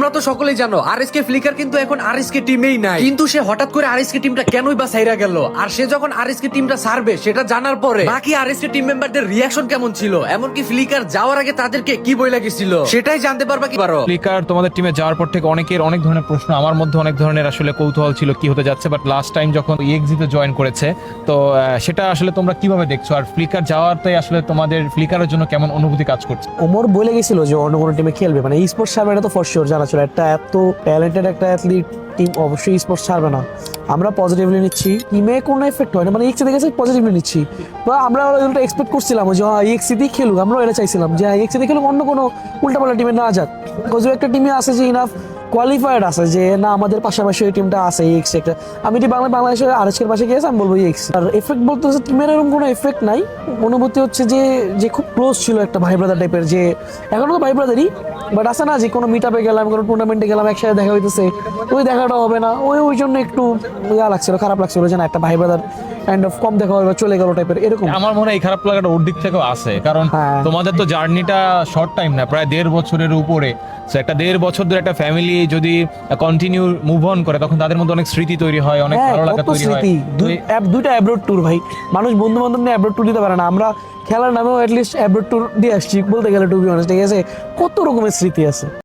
তোমরা তো সকলেই জানো আরএসকে ফ্লিকার কিন্তু এখন আরএসকে টিমেই নাই, কিন্তু সে হঠাৎ করে আরএসকে টিমটা কেনই বা ছাইরা গেল, আর সে যখন আরএসকে টিমটা ছাড়বে সেটা জানার পরে বাকি আরএসকে টিম মেম্বারদের রিয়াকশন কেমন ছিল, এমনকি ফ্লিকার যাওয়ার আগে তাদেরকে কি বইলা গেছিল সেটাই জানতে পারবা কি পারো। ফ্লিকার তোমাদের টিমে যাওয়ার পর থেকে অনেকের অনেক ধরনের প্রশ্ন, আমার মধ্যে অনেক ধরনের আসলে কৌতূহল ছিল কি হতে যাচ্ছে, বাট লাস্ট টাইম যখন ইএক্সিতে জয়েন করেছে তো সেটা আসলে তোমরা কিভাবে দেখছো, আর ফ্লিকার যাওয়াতে আসলে তোমাদের ফ্লিকারের জন্য কেমন অনুভূতি কাজ করছে? ওমর বলে গেছিল যে অন্য কোনো টিমে খেলবে, মানে স্পোর্টস ছাড়বে না তো ফর শিওর জানা ছিল, একটা এত ট্যালেন্টেড একটা অ্যাথলিট টিম অবশ্যই স্পোর্টস ছাড়বে না। আমরা পজিটিভলি নিচ্ছি, টিমে কোনো এফেক্ট হয় না, মানে ইএক্সি দেখেছি পজিটিভলি নিচ্ছি। বা আমরা উল্টা এক্সপেক্ট করছিলাম যে ইএক্সিতেই খেলুক, আমরাও এটা চাইছিলাম যে ইএক্সিতে খেলুক, অন্য কোনো উল্টাপাল্টা টিমে না যাক। বিকজ একটা টিমে আছে যে ইনাফ কোয়ালিফাইড আছে যে না আমাদের পাশাপাশি ওই টিমটা আছে ইএক্সি একটা। আমি যদি বাংলাদেশের আরএসকের পাশে গিয়েছি আমি বলবো ইএক্সি। আর এফেক্ট বলতে হচ্ছে টিমের এরকম কোনো এফেক্ট নাই, অনুভূতি হচ্ছে যে যে খুব ক্লোজ ছিল একটা ভাই ব্রাদার টাইপের, যে এখনো তো ভাই ব্রাদারই, বাট আসে না যে কোনো মিট আপে গেলাম, কোনো টুর্নামেন্টে গেলাম, একসাথে দেখা হইতেছে, ওই দেখাটা হবে না, ওই জন্য একটু লাগছিল, খারাপ লাগছিল যে না একটা ভাই ব্রাদার কাইন্ড অফ কম দেখা হবে, চলে গেল টাইপের এরকম। আমার মনে হয় এই খারাপ লাগাটা ওর দিক থেকেও আছে, কারণ হ্যাঁ। তোমাদের তো জার্নিটা শর্ট টাইম না, প্রায় 1.5 বছরের উপরে। So, একটা 1.5 বছর ধরে একটা ফ্যামিলি যদি কন্টিনিউ মুভ অন করে তখন তাদের মধ্যে অনেক স্মৃতি তৈরি হয়, অনেক হ্যাঁ, ভালো লাগা কত তৈরি হয়। স্মৃতি, তো দুইটা অ্যাব্রোড ট্যুর ভাই, মানুষ বন্ধু বান্ধব নিয়ে অ্যাব্রোড ট্যুর দিতে পারে না, আমরা খেলার নামেও অ্যাটলিস্ট অ্যাব্রোড ট্যুর দিয়ে আসছি বলতে গেলে, টু বি অনেস্ট, ঠিক আছে, কত রকমের স্মৃতি আছে।